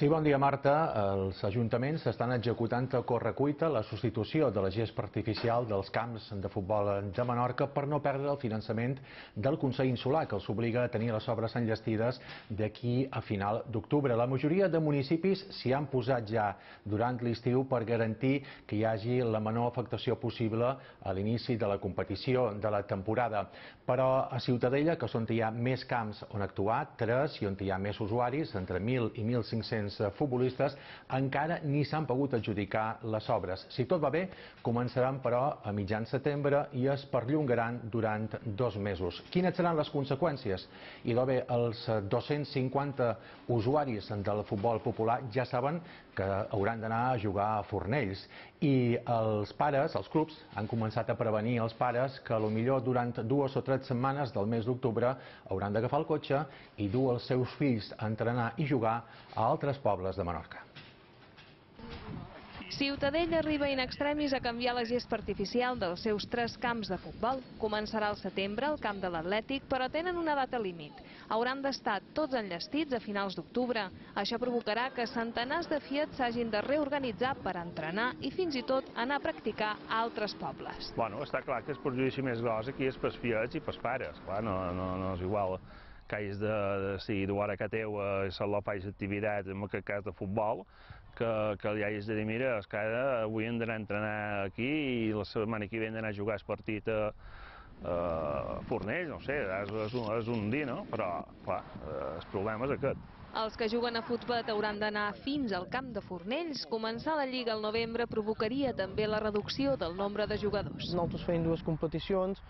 Sí, bon dia, Marta. Els ajuntaments estan executant a correcuita la substitució de la gespa artificial dels camps de futbol de Menorca per no perdre el finançament del Consell Insular, que els obliga a tenir les obres enllestides d'aquí a final d'octubre. La majoria de municipis s'hi han posat ja durant l'estiu per garantir que hi hagi la menor afectació possible a l'inici de la competició de la temporada. Però a Ciutadella, que és on hi ha més camps on actuar, 3, i on hi ha més usuaris, entre 1.000 i 1.500 futbolistes, encara ni s'han pogut adjudicar les obres. Si tot va bé, començaran però a mitjans setembre i es perllongaran durant 2 mesos. Quines seran les conseqüències? Idò bé, els 250 usuaris del futbol popular ja saben que hauran d'anar a jugar a Fornells i els pares, els clubs, han començat a prevenir els pares que potser durant 2 o 3 setmanes del mes d'octubre hauran d'agafar el cotxe i dur els seus fills a entrenar i jugar a altres pobles de Menorca. Ciutadella arriba in extremis a canviar la gespa artificial dels seus 3 camps de futbol. Començarà al setembre al camp de l'Atlètic, però tenen una data límit. Hauran d'estar tots enllestits a finals d'octubre. Això provocarà que centenars de fiets s'hagin de reorganitzar per entrenar i fins i tot anar a practicar a altres pobles. Bueno, està clar que el perjudici més gros aquí és pels fiets i pels pares. Clar, no és igual que hagis de decidir d'hora que teu a desenvolupar activitats, en aquest cas de futbol, que li hagis de dir, mira, és que ara avui hem d'anar a entrenar aquí i la setmana que ve hem d'anar a jugar el partit a Fornells, no sé, és un dir, no? Però, clar, el problema és aquest. Els que juguen a futbol hauran d'anar fins al camp de Fornells. Començar la Lliga al novembre provocaria també la reducció del nombre de jugadors. Nosaltres feim 2 competicions,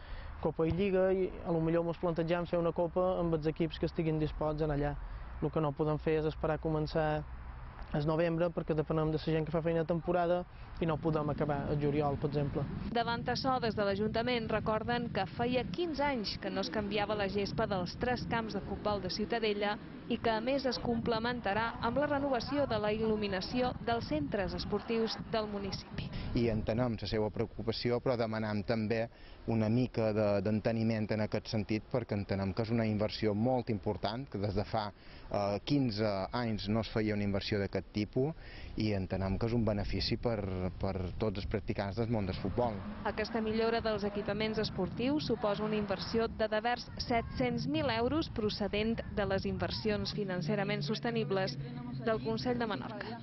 Copa i Lliga, i potser ens plantegem fer una Copa amb els equips que estiguin disposats a anar allà. El que no podem fer és esperar a començar al novembre, perquè depenem de la gent que fa feina de temporada i no podem acabar al juliol, per exemple. Davant açò, des de l'Ajuntament recorden que feia 15 anys que no es canviava la gespa dels 3 camps de futbol de Ciutadella i que a més es complementarà amb la renovació de la il·luminació dels centres esportius del municipi. I entenem la seva preocupació, però demanem també una mica d'enteniment en aquest sentit, perquè entenem que és una inversió molt important, que des de fa 15 anys no es feia una inversió d'aquest tipus, i entenem que és un benefici per tots els practicants del món del futbol. Aquesta millora dels equipaments esportius suposa una inversió de devers 700.000 euros procedent de les inversions financerament sostenibles del Consell de Menorca.